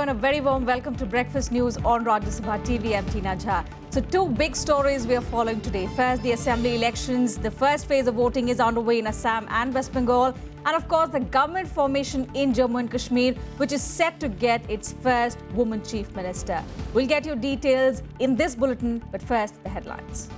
and a very warm welcome to Breakfast News on Rajya Sabha TV. I'm Tina Jha. So two big stories we are following today. First, the assembly elections. The first phase of voting is underway in Assam and West Bengal. And of course, the government formation in Jammu and Kashmir, which is set to get its first woman chief minister. We'll get you details in this bulletin, but first, the headlines.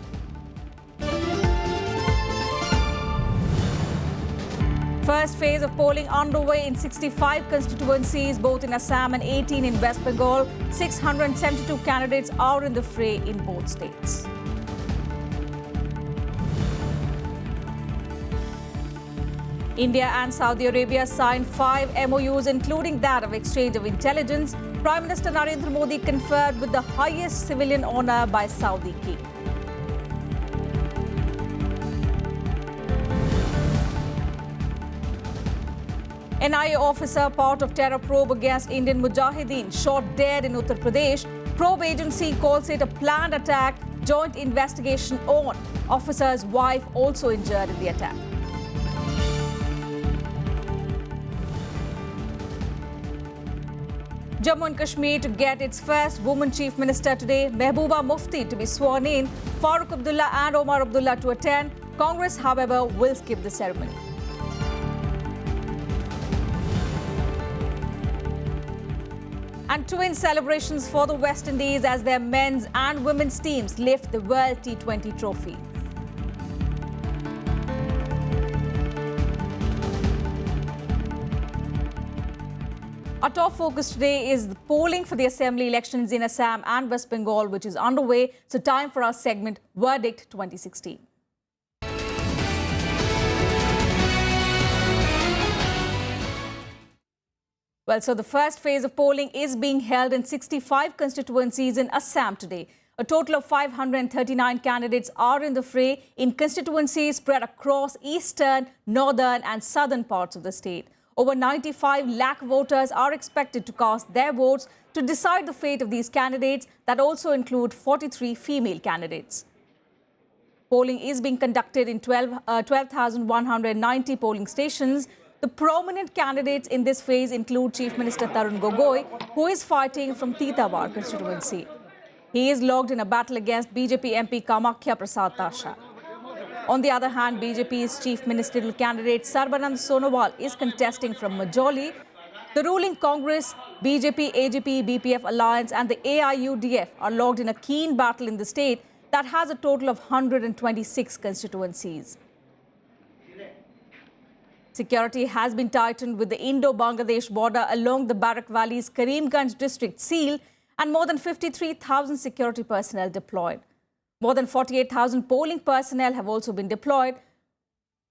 First phase of polling underway in 65 constituencies, both in Assam and 18 in West Bengal. 672 candidates are in the fray in both states. India and Saudi Arabia signed 5 MOUs, including that of exchange of intelligence. Prime Minister Narendra Modi conferred with the highest civilian honor by Saudi king. NIA officer part of terror probe against Indian Mujahideen shot dead in Uttar Pradesh. Probe agency calls it a planned attack. Joint investigation on. Officer's wife also injured in the attack. Jammu and Kashmir to get its first woman chief minister today. Mehbooba Mufti to be sworn in. Farooq Abdullah and Omar Abdullah to attend. Congress, however, will skip the ceremony. And twin celebrations for the West Indies as their men's and women's teams lift the World T20 trophy. Our top focus today is the polling for the assembly elections in Assam and West Bengal, which is underway. So time for our segment, Verdict 2016. Well, so the first phase of polling is being held in 65 constituencies in Assam today. A total of 539 candidates are in the fray in constituencies spread across eastern, northern and southern parts of the state. Over 95 lakh voters are expected to cast their votes to decide the fate of these candidates that also include 43 female candidates. Polling is being conducted in 12,190 polling stations. The prominent candidates in this phase include Chief Minister Tarun Gogoi, who is fighting from Titawar constituency. He is logged in a battle against BJP MP Kamakhya Prasad Tasha. On the other hand, BJP's chief ministerial candidate Sarbanand Sonowal is contesting from Majoli. The ruling Congress, BJP, AGP, BPF alliance and the AIUDF are logged in a keen battle in the state that has a total of 126 constituencies. Security has been tightened with the Indo-Bangladesh border along the Barak Valley's Karimganj district sealed and more than 53,000 security personnel deployed. More than 48,000 polling personnel have also been deployed.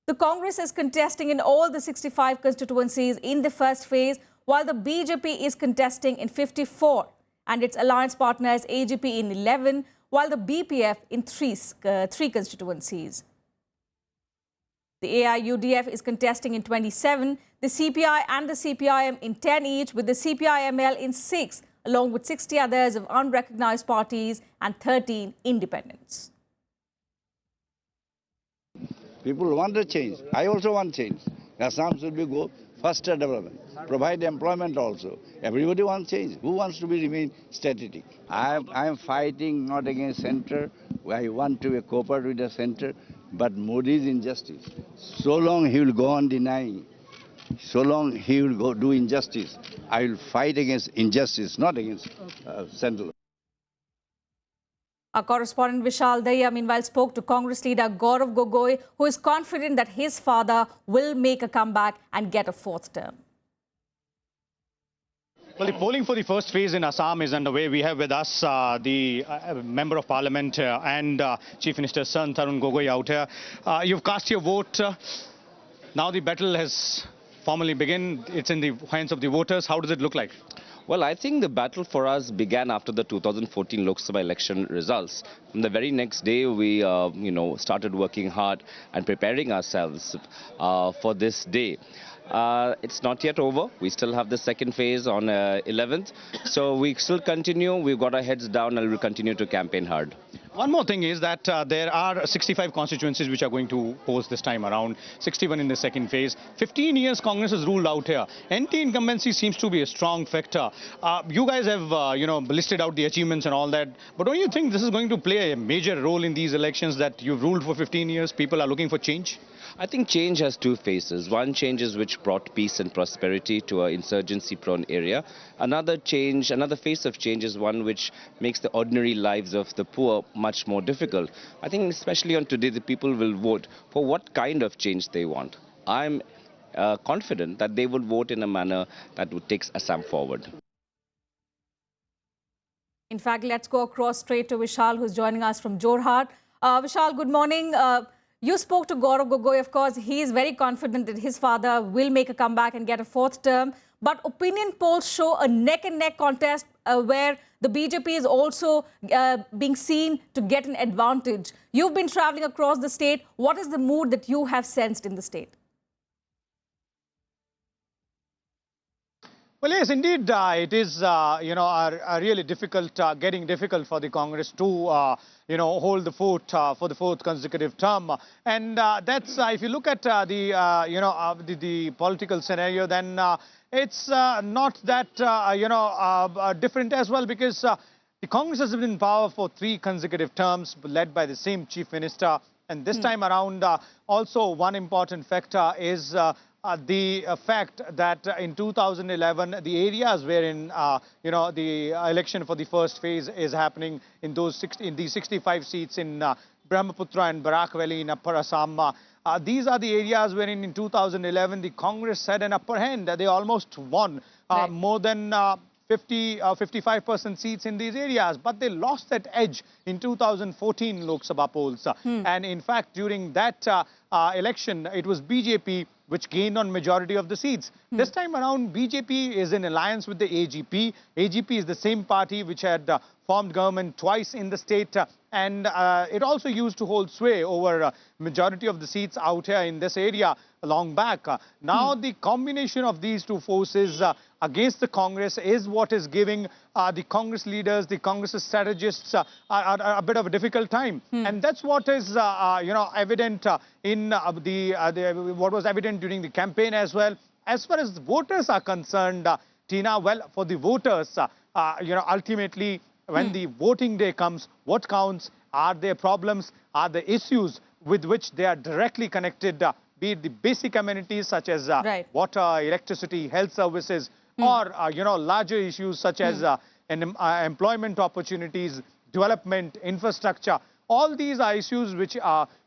The Congress is contesting in all the 65 constituencies in the first phase, while the BJP is contesting in 54 and its alliance partners AGP in 11, while the BPF in three constituencies. The AIUDF is contesting in 27, the CPI and the CPIM in 10 each, with the CPIML in 6, along with 60 others of unrecognized parties and 13 independents. People want a change. I also want change. Assam should be go faster development, provide employment also. Everybody wants change. Who wants to remain static? I am fighting not against center. I want to cooperate with the center. But Modi's injustice, so long he will go on denying, so long he will go do injustice. I will fight against injustice, not against central. Our correspondent Vishal Dahiya, meanwhile, spoke to Congress leader Gaurav Gogoi, who is confident that his father will make a comeback and get a 4th term. Well, the polling for the first phase in Assam is underway. We have with us the Member of Parliament and Chief Minister's son, Tarun Gogoi, out here. You've cast your vote. Now the battle has formally begun. It's in the hands of the voters. How does it look like? Well, I think the battle for us began after the 2014 Lok Sabha election results. From the very next day, we, started working hard and preparing ourselves for this day. It's not yet over. We still have the second phase on 11th. So we still continue. We've got our heads down and we'll continue to campaign hard. One more thing is that there are 65 constituencies which are going to pose this time around, 61 in the second phase. 15 years Congress has ruled out here. Anti-incumbency seems to be a strong factor. You guys have, listed out the achievements and all that. But don't you think this is going to play a major role in these elections that you've ruled for 15 years? People are looking for change? I think change has two faces. One change is which brought peace and prosperity to an insurgency-prone area. Another face of change is one which makes the ordinary lives of the poor much more difficult. I think especially on today, the people will vote for what kind of change they want. I'm confident that they would vote in a manner that would take Assam forward. In fact, let's go across straight to Vishal, who's joining us from Jorhat. Vishal, good morning. You spoke to Gaurav Gogoi, of course. He is very confident that his father will make a comeback and get a fourth term. But opinion polls show a neck-and-neck contest where the BJP is also being seen to get an advantage. You've been traveling across the state. What is the mood that you have sensed in the state? Well, yes, indeed, it is, really difficult, getting difficult for the Congress to, hold the fort for the fourth consecutive term. And that's, if you look at the political scenario, then it's not that, different as well, because the Congress has been in power for 3 consecutive terms, led by the same chief minister. And this time around, also one important factor is the fact that in 2011, the areas wherein, the election for the first phase is happening in these 65 seats in Brahmaputra and Barak Valley in Upper Assam. These are the areas wherein in 2011, the Congress had an upper hand. They almost won more than 55% seats in these areas, but they lost that edge in 2014 Lok Sabha polls. And in fact, during that election, it was BJP which gained on majority of the seats. This time around, BJP is in alliance with the AGP. AGP is the same party which had formed government twice in the state, and it also used to hold sway over majority of the seats out here in this area long back. Now the combination of these two forces against the Congress is what is giving the Congress leaders, the Congress strategists a bit of a difficult time. And that's what is, evident in what was evident during the campaign as well. As far as the voters are concerned, Tina, well, for the voters, ultimately, when the voting day comes, what counts are their problems, are the issues with which they are directly connected, be it the basic amenities such as water, electricity, health services, or, larger issues such as employment opportunities, development, infrastructure. All these are issues which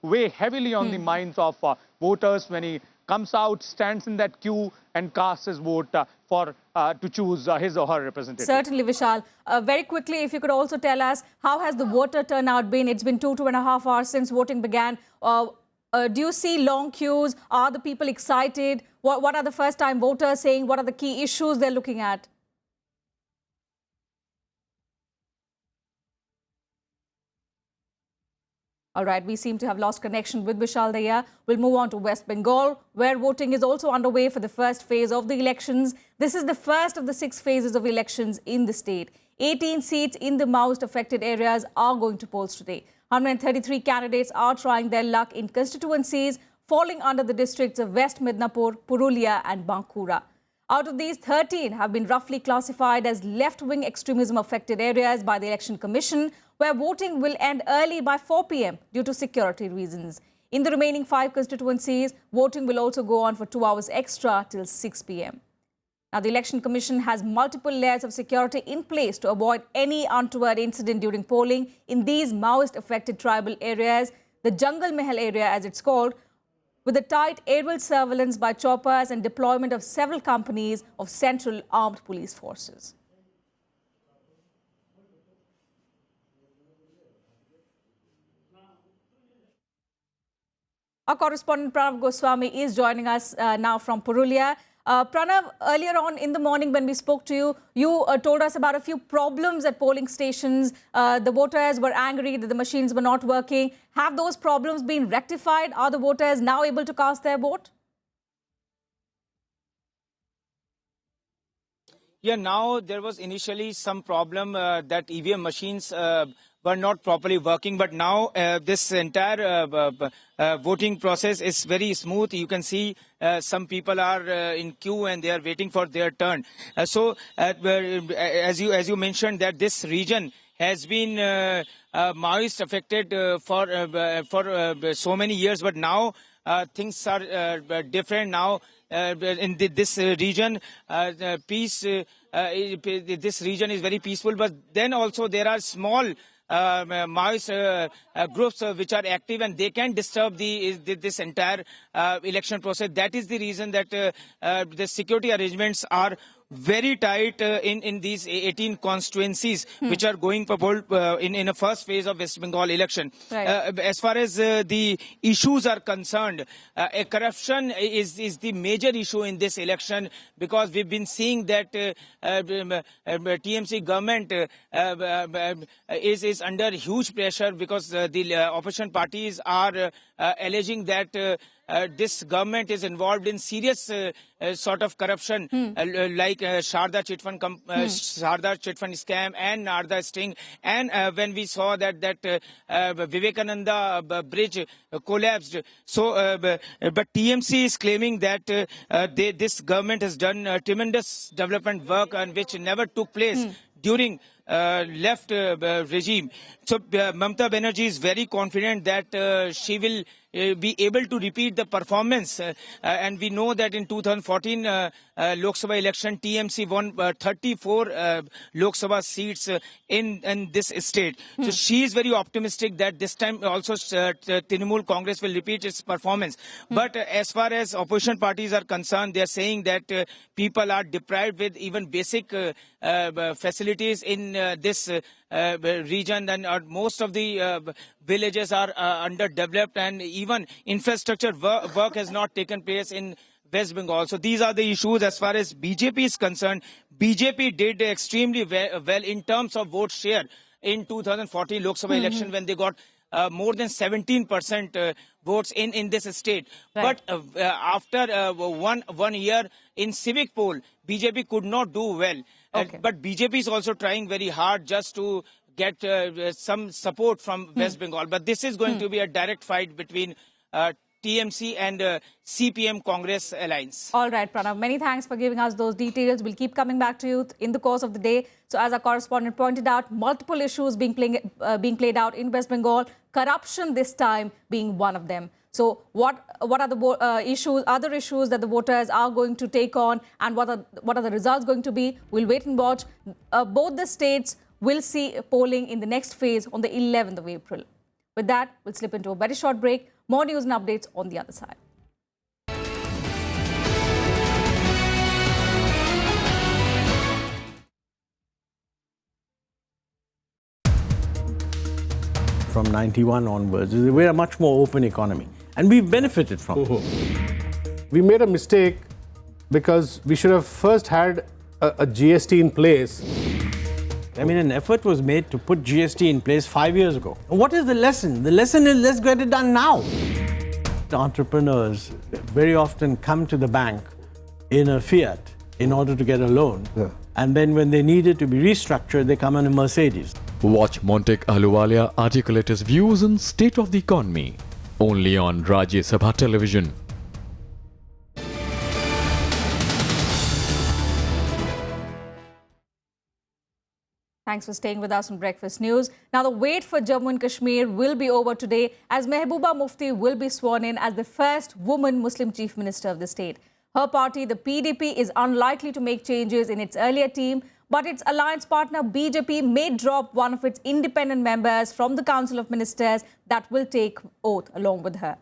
weigh heavily on the minds of voters when he comes out, stands in that queue and casts his vote to choose his or her representative. Certainly, Vishal. Very quickly, if you could also tell us, how has the voter turnout been? It's been 2.5 hours since voting began. Do you see long queues? Are the people excited? What are the first-time voters saying? What are the key issues they're looking at? All right, we seem to have lost connection with Vishal Daya. We'll move on to West Bengal, where voting is also underway for the first phase of the elections. This is the first of the 6 phases of elections in the state. 18 seats in the most affected areas are going to polls today. 133 candidates are trying their luck in constituencies falling under the districts of West Midnapur, Purulia and Bankura. Out of these, 13 have been roughly classified as left-wing extremism-affected areas by the Election Commission, where voting will end early by 4 p.m. due to security reasons. In the remaining 5 constituencies, voting will also go on for 2 hours extra till 6 p.m. Now, the Election Commission has multiple layers of security in place to avoid any untoward incident during polling in these Maoist-affected tribal areas, the Jungle Mahal area as it's called, with a tight aerial surveillance by choppers and deployment of several companies of Central Armed Police Forces. Our correspondent Pranav Goswami is joining us now from Purulia. Pranav, earlier on in the morning when we spoke to you, you told us about a few problems at polling stations. The voters were angry that the machines were not working. Have those problems been rectified? Are the voters now able to cast their vote? Yeah, now there was initially some problem that EVM machines were not properly working. But now this entire voting process is very smooth. You can see some people are in queue and they are waiting for their turn. As you mentioned, that this region has been Maoist affected for so many years, but now things are different now. In this region, peace. This region is very peaceful, but then also there are small Maoist groups which are active, and they can disturb this entire election process. That is the reason that the security arrangements are very tight in these 18 constituencies which are going for poll in a first phase of West Bengal election. Right. As far as the issues are concerned, corruption is the major issue in this election, because we've been seeing that TMC government is under huge pressure, because the opposition parties are alleging that this government is involved in serious sort of corruption, like Sharda Chit Fund scam and Narda sting. And when we saw that Vivekananda bridge collapsed, so but TMC is claiming that this government has done tremendous development work, and which never took place during left regime. So Mamata Banerjee is very confident that she will be able to repeat the performance. And we know that in 2014 Lok Sabha election, TMC won 34 Lok Sabha seats in this state. So she is very optimistic that this time also Trinamool Congress will repeat its performance. But as far as opposition parties are concerned, they are saying that people are deprived with even basic facilities in this region, and most of the villages are underdeveloped, and even infrastructure work has not taken place in West Bengal. So these are the issues. As far as BJP is concerned, BJP did extremely well in terms of vote share in 2014 Lok Sabha election, when they got more than 17% votes in this state. Right. But after one year in civic poll, BJP could not do well. Okay. But BJP is also trying very hard just to get some support from West Bengal. But this is going to be a direct fight between TMC and CPM Congress alliance. All right, Pranav, many thanks for giving us those details. We'll keep coming back to you in the course of the day. So as our correspondent pointed out, multiple issues being played out in West Bengal, corruption this time being one of them. So what are the issues, other issues that the voters are going to take on, and what are the results going to be? We'll wait and watch. Both the states will see polling in the next phase on the 11th of April. With that, we'll slip into a very short break. More news and updates on the other side. From 91 onwards, we're a much more open economy, and we've benefited from it. We made a mistake because we should have first had a GST in place. I mean, an effort was made to put GST in place 5 years ago. What is the lesson? The lesson is, let's get it done now. The entrepreneurs very often come to the bank in a Fiat in order to get a loan. Yeah. And then when they need it to be restructured, they come in a Mercedes. Watch Montek Ahluwalia articulate his views on state of the economy, only on Rajya Sabha television. Thanks for staying with us on Breakfast News. Now, the wait for Jammu and Kashmir will be over today, as Mehbooba Mufti will be sworn in as the first woman Muslim Chief Minister of the state. Her party, the PDP, is unlikely to make changes in its earlier team, but its alliance partner BJP may drop one of its independent members from the Council of Ministers that will take oath along with her.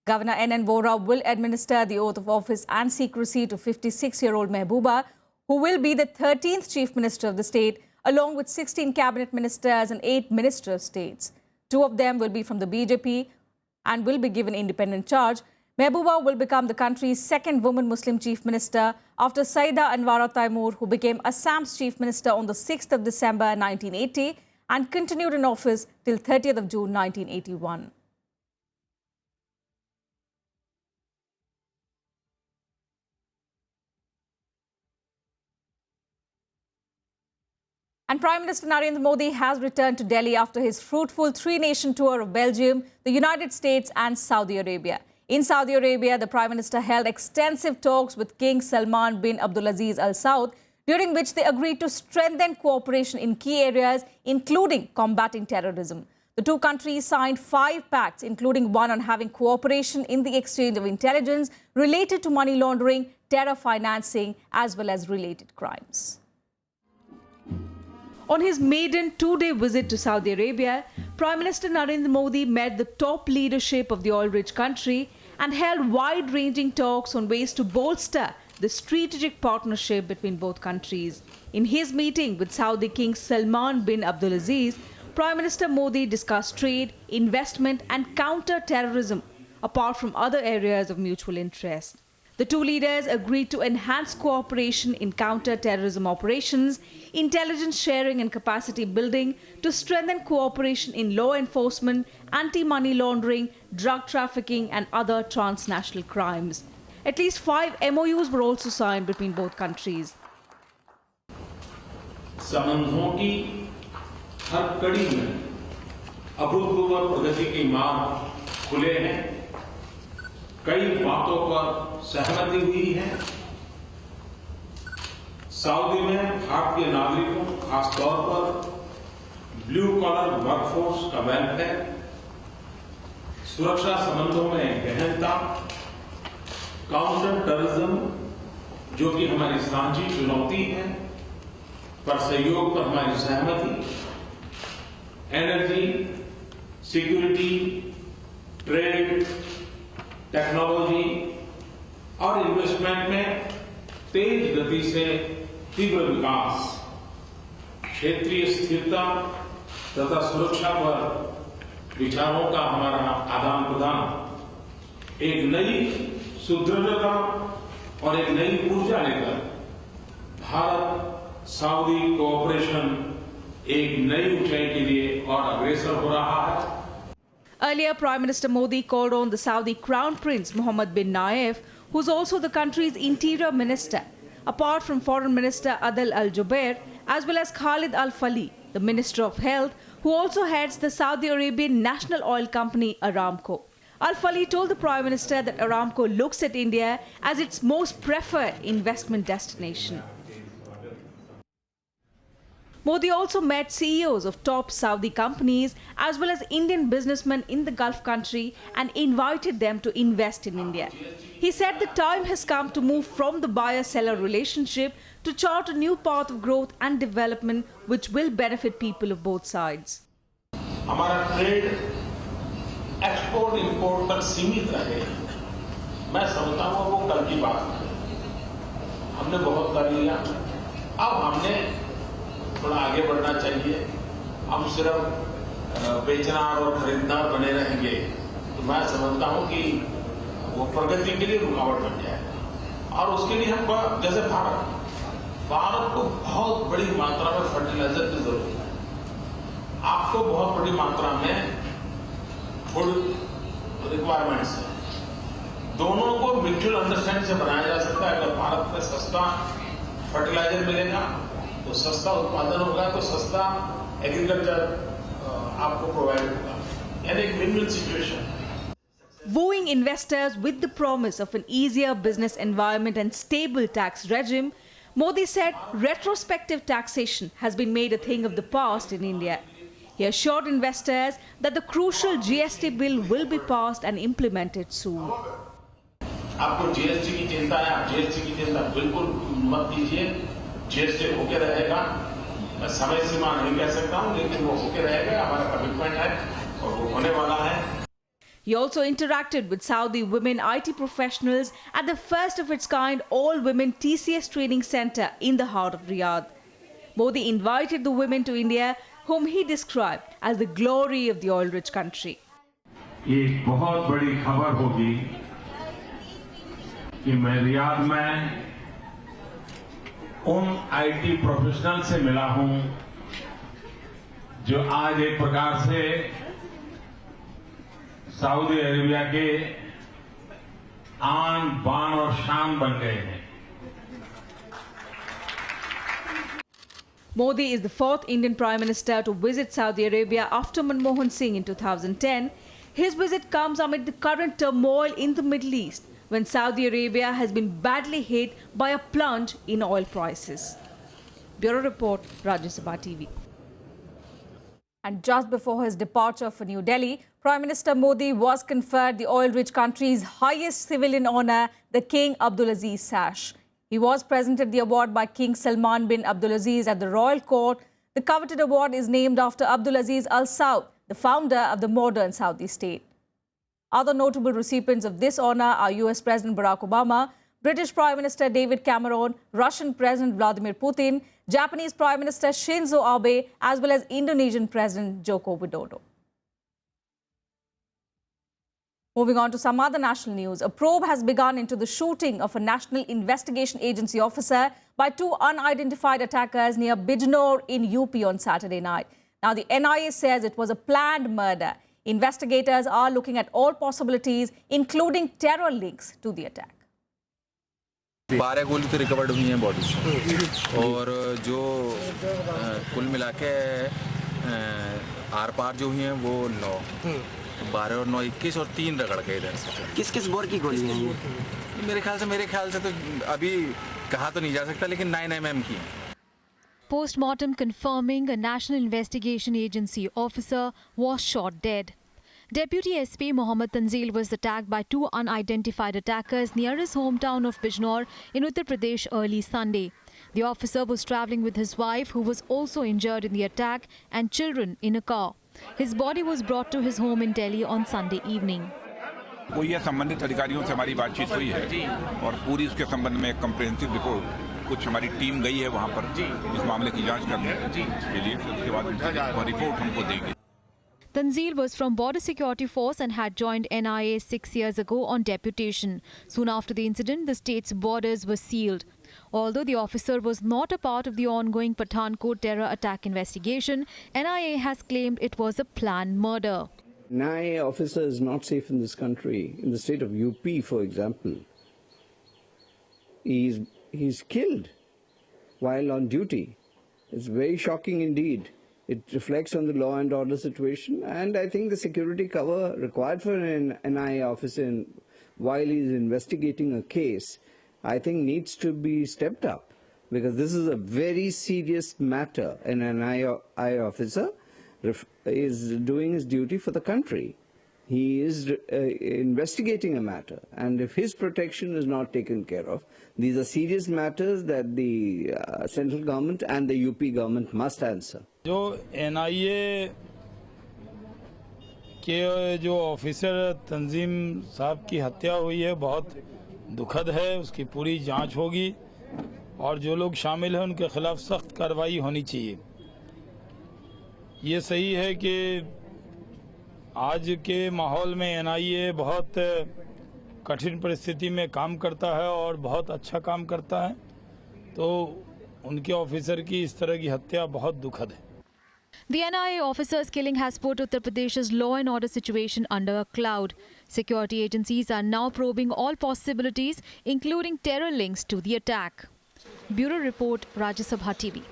Governor N.N. Vohra will administer the oath of office and secrecy to 56-year-old Mehbooba, who will be the 13th Chief Minister of the state, along with 16 cabinet ministers and 8 ministers of states. 2 of them will be from the BJP and will be given independent charge. Mehbooba will become the country's second woman Muslim chief minister after Saida Anwara Taimur, who became Assam's chief minister on the 6th of December 1980 and continued in office till 30th of June 1981. And Prime Minister Narendra Modi has returned to Delhi after his fruitful three-nation tour of Belgium, the United States and Saudi Arabia. In Saudi Arabia, the Prime Minister held extensive talks with King Salman bin Abdulaziz Al Saud, during which they agreed to strengthen cooperation in key areas, including combating terrorism. The two countries signed 5 pacts, including one on having cooperation in the exchange of intelligence related to money laundering, terror financing, as well as related crimes. On his maiden 2-day visit to Saudi Arabia, Prime Minister Narendra Modi met the top leadership of the oil-rich country and held wide-ranging talks on ways to bolster the strategic partnership between both countries. In his meeting with Saudi King Salman bin Abdulaziz, Prime Minister Modi discussed trade, investment and counter-terrorism, apart from other areas of mutual interest. The two leaders agreed to enhance cooperation in counter-terrorism operations, intelligence sharing and capacity building to strengthen cooperation in law enforcement, anti-money laundering, drug trafficking and other transnational crimes. At least 5 MOUs were also signed between both countries. संबंधों की हर कड़ी में अभूतपूर्व प्रगति के मार्ग खुले हैं। कई बातों पर सहमति हुई है। सऊदी में भारतीय नागरिकों, खासतौर पर ब्लू कॉलर वर्कफोर्स का वेलफेयर, सुरक्षा संबंधों में गहनता, काउंटर टेररिज्म जो कि हमारी साझी चुनौती है, पर सहयोग पर हमारी सहमति, एनर्जी, सिक्योरिटी, ट्रेड, टेक्नोलॉजी और इन्वेस्टमेंट में तेज गति से तीव्र विकास, क्षेत्रीय स्थिरता तथा सुरक्षा पर विचारों का हमारा आदान प्रदान एक नई सुदृढ़ता और एक नई ऊर्जा लेकर भारत सऊदी कोऑपरेशन एक नई ऊंचाई के लिए और अग्रसर हो रहा है। Earlier, Prime Minister Modi called on the Saudi Crown Prince Mohammed bin Nayef, who is also the country's interior minister, apart from Foreign Minister Adel Al Jubair, as well as Khalid Al Falih, the Minister of Health, who also heads the Saudi Arabian national oil company Aramco. Al Falih told the Prime Minister that Aramco looks at India as its most preferred investment destination. Modi also met CEOs of top Saudi companies as well as Indian businessmen in the Gulf country and invited them to invest in India. He said the time has come to move from the buyer-seller relationship to chart a new path of growth and development which will benefit people of both sides. हमारा trade export import तक सीमित रहे, मैं समझता हूँ वो कल की बात है। हमने बहुत कर लिया, अब हमने थोड़ा आगे बढ़ना चाहिए। हम सिर्फ बेचनार और खरीदनार बने रहेंगे तो मैं समझता हूं कि वो प्रगति के लिए रुकावट बन जाएगा। और उसके लिए हम जैसे भारत को बहुत बड़ी मात्रा में फर्टिलाइजर की जरूरत है, आपको बहुत बड़ी मात्रा में फूड रिक्वायरमेंट्स है। दोनों को म्यूचुअल अंडरस्टैंडिंग से बनाया जा सकता है। अगर भारत में सस्ता फर्टिलाइजर मिलेगा तो सस्ता उत्पादन होगा, तो सस्ता एग्रीकल्चर आपको प्रोवाइड होगा, यानी एक win win situation. Wooing investors with the promise of an easier business environment and stable tax regime, Modi said retrospective taxation has been made a thing of the past in India. He assured investors that the crucial GST bill will be passed and implemented soon. आपको GST की चिंता है, आप GST की चिंता बिल्कुल मत कीजिए। जीएसटी होके रहेगा, मैं समय सीमा नहीं कह सकता हूं, लेकिन वो होके रहेगा, हमारा कमिटमेंट है और वो होने वाला है। He also interacted with Saudi women IT professionals at the first of its kind all-women TCS training center in the heart of Riyadh. Modi invited the women to India, whom he described as the glory of the oil-rich country. एक बहुत बड़ी खबर होगी कि मैं Riyadh में उन IT professional से मिला हूं जो आज एक प्रकार से सऊदी अरेबिया के आन बान और शान बन गए हैं। Modi is the fourth Indian Prime Minister to visit Saudi Arabia after Manmohan Singh in 2010. His visit comes amid the current turmoil in the Middle East, when Saudi Arabia has been badly hit by a plunge in oil prices. Bureau Report, Rajya Sabha TV. And just before his departure for New Delhi, Prime Minister Modi was conferred the oil-rich country's highest civilian honour, the King Abdulaziz Sash. He was presented the award by King Salman bin Abdulaziz at the Royal Court. The coveted award is named after Abdulaziz Al Saud, the founder of the modern Saudi state. Other notable recipients of this honour are US President Barack Obama, British Prime Minister David Cameron, Russian President Vladimir Putin, Japanese Prime Minister Shinzo Abe, as well as Indonesian President Joko Widodo. Moving on to some other national news, a probe has begun into the shooting of a National Investigation Agency officer by two unidentified attackers near Bijnor in UP on Saturday night. Now, the NIA says it was a planned murder. Investigators are looking at all possibilities, including terror links to the attack. 12 गोली तो recovered हुई हैं body से और जो कुल मिला के आर पार जो हुई हैं वो 9 12 और 9 21 और 3 रगड़ गए इधर से किस बोर की गोली है ये मेरे ख्याल से तो अभी कहा तो नहीं जा सकता लेकिन 9 mm की हैं Postmortem confirming a National Investigation Agency officer was shot dead. Deputy SP Mohammad Tanzil was attacked by two unidentified attackers near his hometown of Bijnor in Uttar Pradesh early Sunday. The officer was travelling with his wife, who was also injured in the attack, and children in a car. His body was brought to his home in Delhi on Sunday evening. वो ये संबंधित अधिकारियों से हमारी बातचीत हुई है और पूरी उसके संबंध में एक कम्प्रिहेंसिव रिपोर्ट कुछ हमारी टीम गई है वहाँ पर इस मामले की जांच करने के लिए उसके बाद रिपोर्ट हमको देगी. Tanzil was from Border Security Force and had joined NIA 6 years ago on deputation. Soon after the incident, the state's borders were sealed. Although the officer was not a part of the ongoing Pathankot terror attack investigation, NIA has claimed it was a planned murder. NIA officer is not safe in this country. In the state of UP, for example, he's killed while on duty. It's very shocking indeed. It reflects on the law and order situation, and I think the security cover required for an NIA officer while he's investigating a case, I think needs to be stepped up, because this is a very serious matter. An NIA officer is doing his duty for the country. He is investigating a matter, and if his protection is not taken care of, these are serious matters that the central government and the UP government must answer. जो NIA के जो officer तंजीम साहब की हत्या हुई है बहुत दुखद है. उसकी पूरी जांच होगी और जो लोग शामिल हैं उनके खिलाफ सख्त कार्रवाई होनी चाहिए. ये सही है कि आज के माहौल में NIA बहुत कठिन परिस्थिति में काम करता है और बहुत अच्छा काम करता है, तो उनके ऑफिसर की इस तरह की हत्या बहुत दुखद है. The NIA officer's killing has put Uttar Pradesh's law and order situation under a cloud. Security agencies are now probing all possibilities, including terror links to the attack. Bureau Report, Rajya Sabha TV.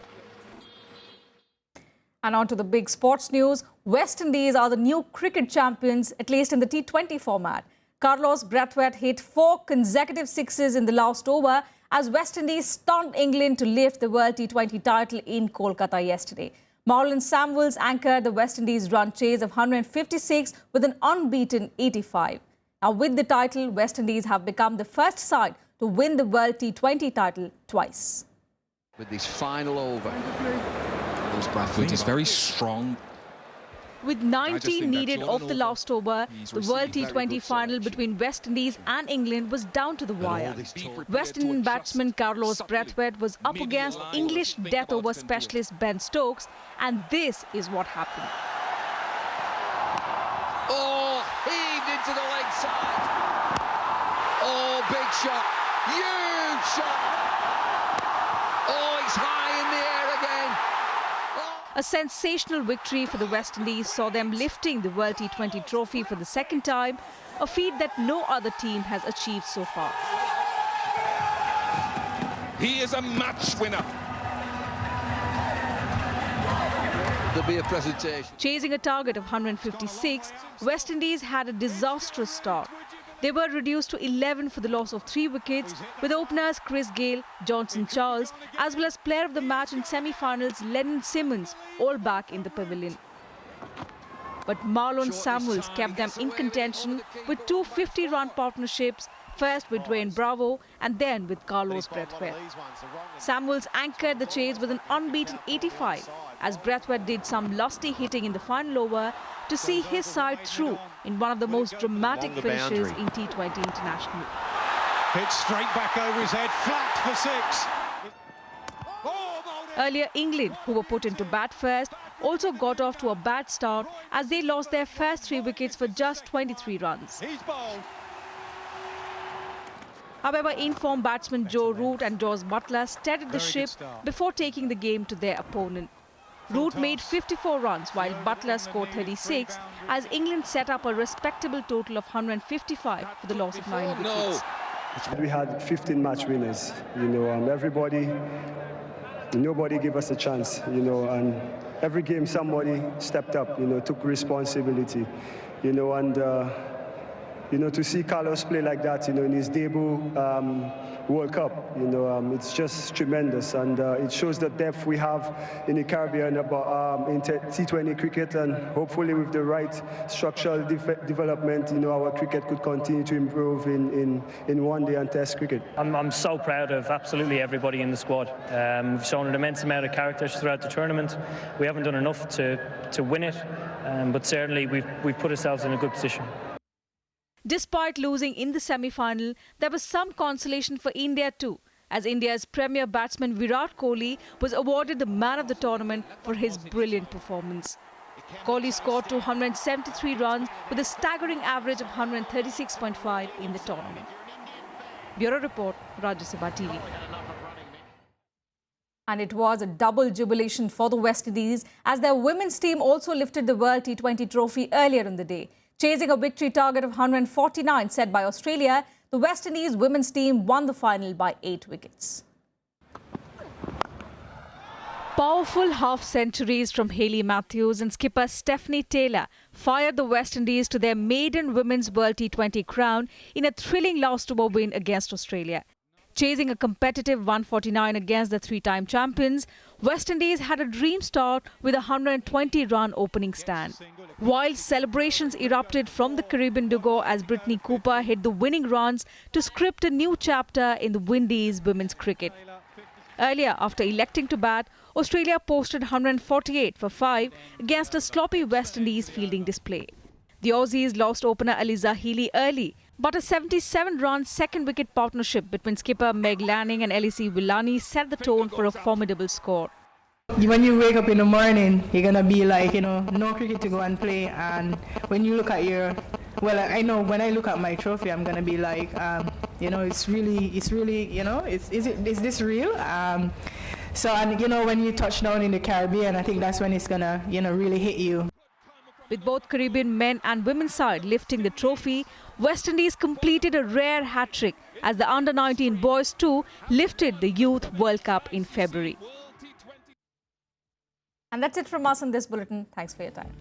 And on to the big sports news. West Indies are the new cricket champions, at least in the T20 format. Carlos Brathwaite hit 4 consecutive sixes in the last over as West Indies stunned England to lift the World T20 title in Kolkata yesterday. Marlon Samuels anchored the West Indies run chase of 156 with an unbeaten 85. Now, with the title, West Indies have become the first side to win the World T20 title twice. With this final over, Brathwaite is very strong. With 19 needed off the last over, the World T20 final between West Indies and England was down to the wire. West Indian batsman Carlos Brathwaite was up against English death over specialist Ben Stokes, and this is what happened. Oh, heaved into the leg side. Oh, big shot. Huge shot. Oh, it's high in the air again. A sensational victory for the West Indies saw them lifting the World T20 trophy for the second time, a feat that no other team has achieved so far. He is a match winner. there'll be a presentation. Chasing a target of 156, West Indies had a disastrous start. They were reduced to 11 for the loss of 3 wickets, with openers Chris Gayle, Johnson Charles, as well as player of the match in semi-finals Lennon Simmons, all back in the pavilion. But Marlon Samuels kept them in contention with 2 50-run partnerships, first with Dwayne Bravo and then with Carlos Brathwaite. Samuels anchored the chase with an unbeaten 85, as Brathwaite did some lusty hitting in the final over to see his side through in one of the most dramatic finishes in T20 International. Hit straight back over his head, flat for 6. Earlier, England, who were put into bat first, also got off to a bad start as they lost their first 3 wickets for just 23 runs. However, in-form batsmen Joe Root and Jos Buttler steadied the ship before taking the game to their opponent. Root made 54 runs while Buttler scored 36 as England set up a respectable total of 155 for the loss of 9 wickets. We had 15 match winners, nobody gave us a chance, and every game somebody stepped up, took responsibility, and to see Carlos play like that, in his debut World Cup, it's just tremendous, and it shows the depth we have in the Caribbean about in T20 cricket, and hopefully with the right structural development, our cricket could continue to improve in one-day and Test cricket. I'm so proud of absolutely everybody in the squad. We've shown an immense amount of character throughout the tournament. We haven't done enough to win it, but certainly we've put ourselves in a good position. Despite losing in the semi-final, there was some consolation for India too, as India's premier batsman Virat Kohli was awarded the man of the tournament for his brilliant performance. Kohli scored 273 runs with a staggering average of 136.5 in the tournament. Bureau Report, Rajya Sabha TV. And it was a double jubilation for the West Indies as their women's team also lifted the World T20 trophy earlier in the day. Chasing a victory target of 149 set by Australia, the West Indies women's team won the final by 8 wickets. Powerful half-centuries from Hayley Matthews and skipper Stephanie Taylor fired the West Indies to their maiden Women's World T20 crown in a thrilling last-over win against Australia. Chasing a competitive 149 against the 3-time champions, West Indies had a dream start with a 120-run opening stand. While celebrations erupted from the Caribbean dugo as Brittany Cooper hit the winning runs to script a new chapter in the Windies women's cricket. Earlier, after electing to bat, Australia posted 148 for 5 against a sloppy West Indies fielding display. The Aussies lost opener Aliza Healy early, but a 77-run second-wicket partnership between skipper Meg Lanning and Elise Villani set the tone for a formidable score. When you wake up in the morning, you're going to be like, no cricket to go and play. And when you look at I know when I look at my trophy, I'm going to be like, it's really, is this real? When you touch down in the Caribbean, I think that's when it's going to, really hit you. With both Caribbean men and women's side lifting the trophy, West Indies completed a rare hat-trick as the Under-19 boys too lifted the Youth World Cup in February. And that's it from us in this bulletin. Thanks for your time.